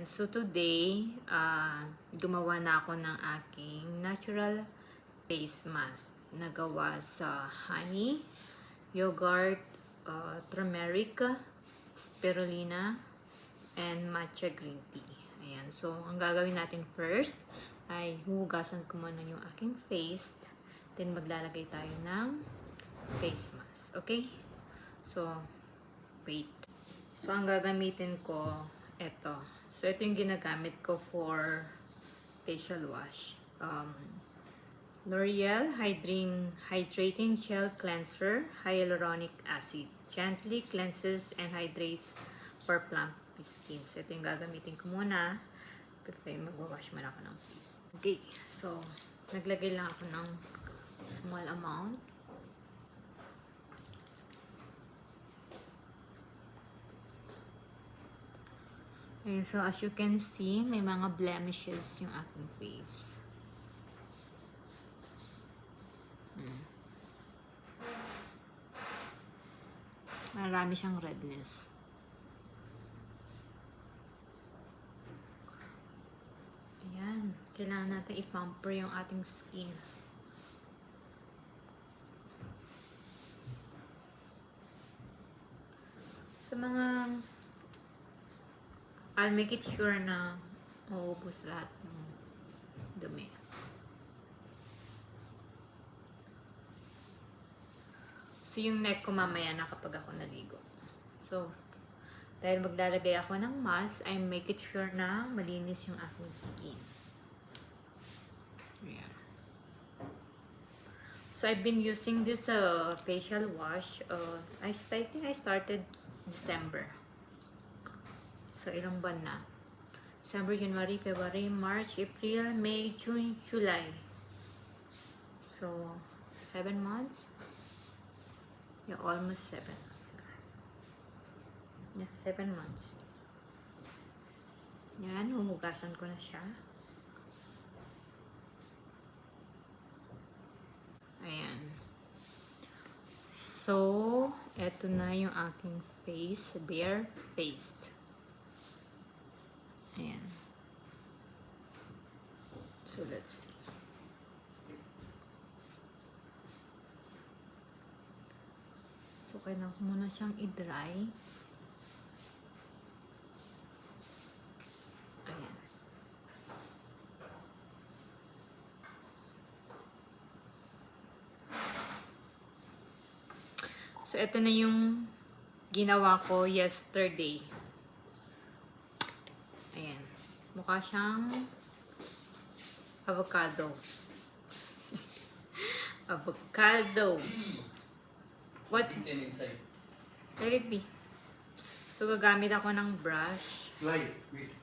So today, gumawa na ako ng aking natural face mask na gawa sa honey, yogurt, turmeric, spirulina, and matcha green tea. Ayan. So, ang gagawin natin first ay huhugasan ko muna yung aking face. Then, maglalagay tayo ng face mask. Okay? So, wait. So, ang gagamitin ko, ito. So, ito yung ginagamit ko for facial wash. L'Oreal Hydrating Gel Cleanser, Hyaluronic Acid. Gently cleanses and hydrates for plump skin. So, ito yung gagamitin ko muna. Pero mag-wash muna ako ng face. Okay. So, naglagay lang ako ng small amount. Okay, so as you can see, may mga blemishes yung aking face. Marami siyang redness. Ayan. Kailangan natin i-pamper yung ating skin. Sa mga I'll make it sure na mauubos lahat ng dumi. So, yung neck ko mamaya na kapag ako naligo. So, dahil maglalagay ako ng mask, I make it sure na malinis yung aking skin. Ayan. So, I've been using this facial wash. I think I started December. So, ilang buwan na? December, January, February, March, April, May, June, July. So, 7 months? Yeah, almost 7 months na. Yeah, 7 months. Yan, humugasan ko na siya. Ayan. So, eto na yung aking face, bare faced. Ayan. So, let's see. So, kailangan ko muna siyang i-dry. Ayan. So, ito na yung ginawa ko yesterday. Ayan. Mukha siyang avocado. Avocado. What? Inside. Let it be. So, gagamit ako ng brush. Fly. Wait.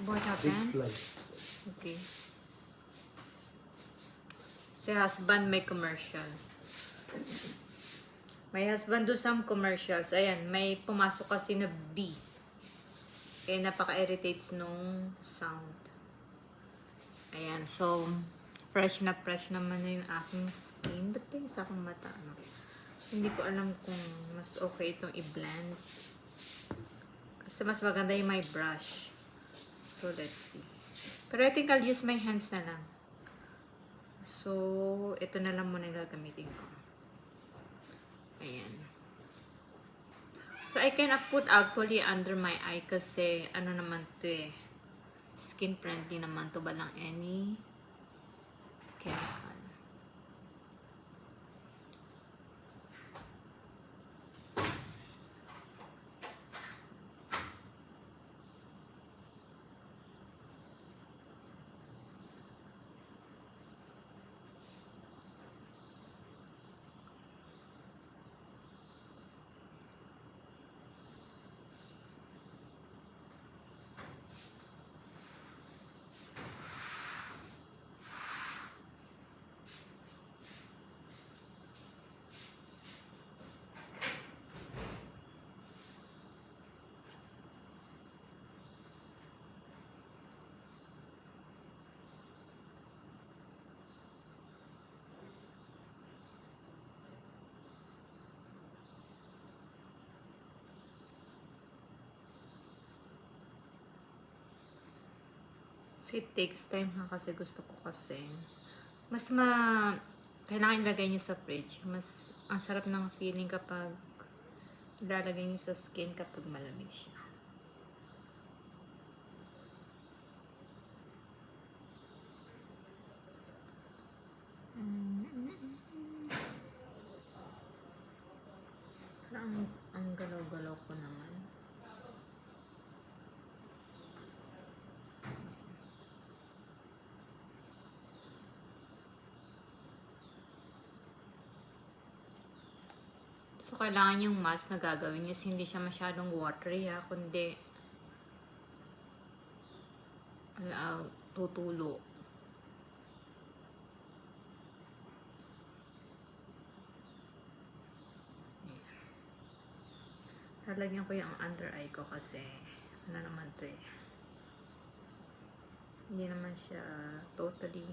What Big happened? fly. Okay. Si husband may commercial. My husband do some commercials. Ayan, may pumasok kasi na B. Kaya napaka-irritates nung sound. Ayan, so fresh naman na yung aking skin. Ba't pa yung sa aking mata? No? Hindi ko alam kung mas okay itong i-blend. Kasi mas maganda yung my brush. So, let's see. Pero I think I'll use my hands na lang. So, ito na lang muna yung gagamitin ko. Ayan. So, I can put actually under my eye kasi ano naman to eh. Skin friendly naman to, walang any chemical. So, it takes time ha, kasi gusto ko kasi kailangan ilagay nyo sa fridge. Mas ang sarap ng feeling kapag ilalagay nyo sa skin kapag malamig siya. Ang galaw-galaw ko naman. So, kailangan yung mask na gagawin nyo hindi siya masyadong watery ha, kundi tutulo. Lalagyan ko yung under eye ko kasi ano naman to eh. Hindi naman siya totally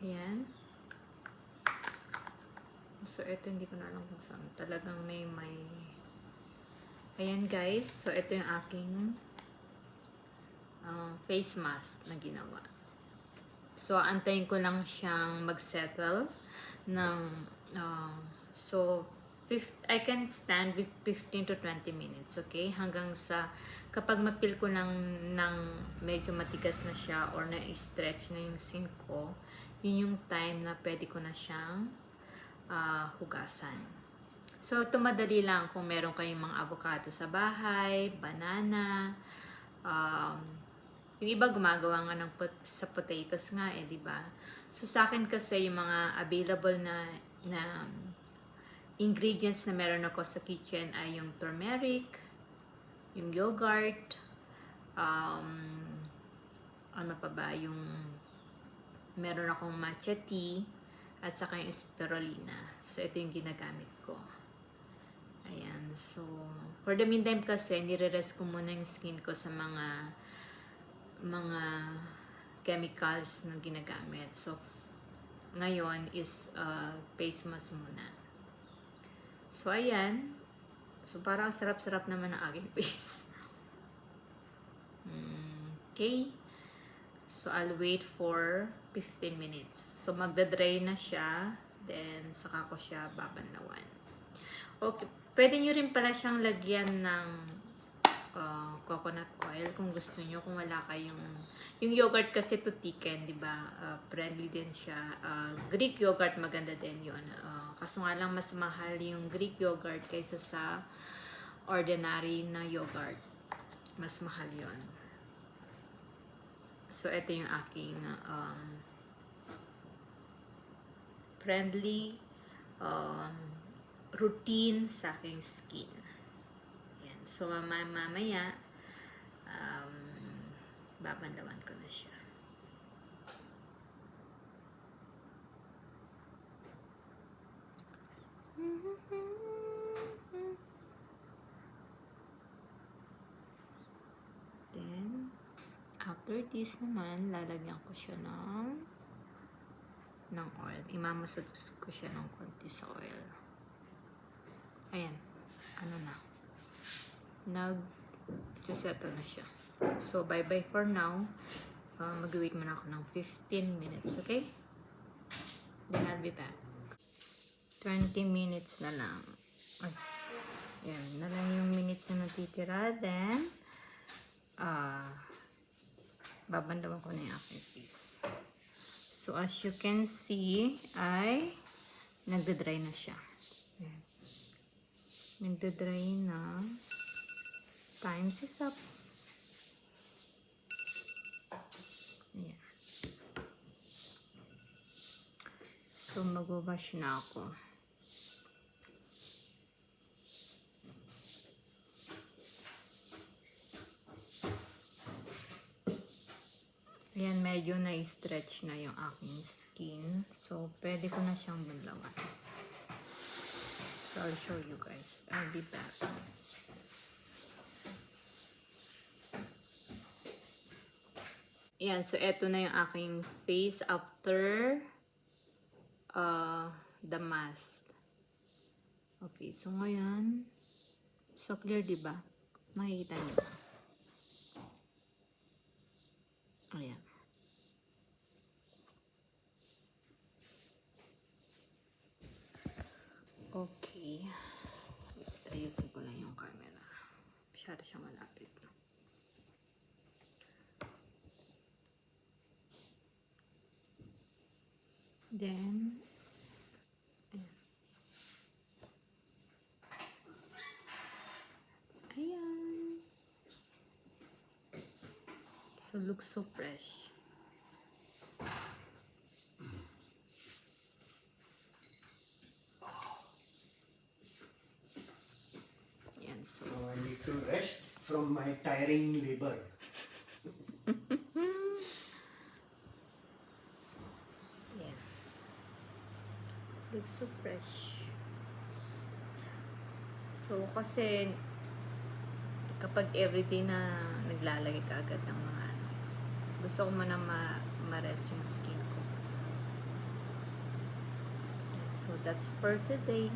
ayan. So, ito hindi ko na alam kung saan. Talagang may ayan guys. So, ito yung aking face mask na ginawa. So, antayin ko lang siyang mag-settle ng I can stand with 15 to 20 minutes, okay? Hanggang sa kapag mapil ko ng medyo matigas na siya or na-stretch na yung skin ko, yun yung time na pwede ko na siyang hugasan. So, ito madali lang kung meron kayong mga avocado sa bahay, banana, yung iba gumagawa nga sa potatoes nga eh, di ba? So, sa akin kasi yung mga available na ingredients na meron ako sa kitchen ay yung turmeric, yung yogurt, ano pa ba, yung meron akong matcha tea, at saka yung spirulina. So, ito yung ginagamit ko. Ayan. So, for the meantime kasi, nire-rest ko muna yung skin ko sa mga chemicals na ginagamit. So, ngayon is face mask muna. So, ayan. So, parang sarap-sarap naman ang aking face. Okay. So, I'll wait for 15 minutes. So, magdadry na siya. Then, saka ko siya babanlawan. Okay. Pwede nyo rin pala siyang lagyan ng coconut oil kung gusto nyo. Kung wala kayong... Yung yogurt kasi to thicken, di ba? Friendly din siya. Greek yogurt, maganda din yun. Kaso nga lang, mas mahal yung Greek yogurt kaysa sa ordinary na yogurt. Mas mahal yun. So, ito yung aking friendly routine sa aking skin. Yan. So, mamaya babandawan ko na siya. Then, after this naman, lalagyan ko siya ng oil. Imamasage ko siya ng konti sa oil. Ayan. Ano na. Nag-settle na siya. So, bye-bye for now. Mag-wait muna ako ng 15 minutes, okay? Then, I'll be back. 20 minutes na lang. Ay. Ayan. Na lang yung minutes na natitira. Then, babandawan ko na yung aking face. So, as you can see, ay nagda-dry na siya. Ayan. Nagda-dry na. Times is up. Ayan. So, mag-wash na ako. Ayan, medyo na-stretch na yung aking skin. So, pwede ko na siyang banlawan. So, I'll show you guys. I'll be back. Yan, so eto na yung aking face after the mask. Okay, so ngayon, so clear, di ba? Makikita niyo ba? Ayan. Okay. Ayusin ko lang yung camera. Masyado siyang malapit. Then, ayan. Ayan. So, looks so fresh. Ayan, so. Now I need to rest from my tiring labor. Yeah. Looks so fresh. So, kasi kapag everyday na naglalagay ka agad ng mga gusto ko muna ma-rest yung skin ko. So, that's for today.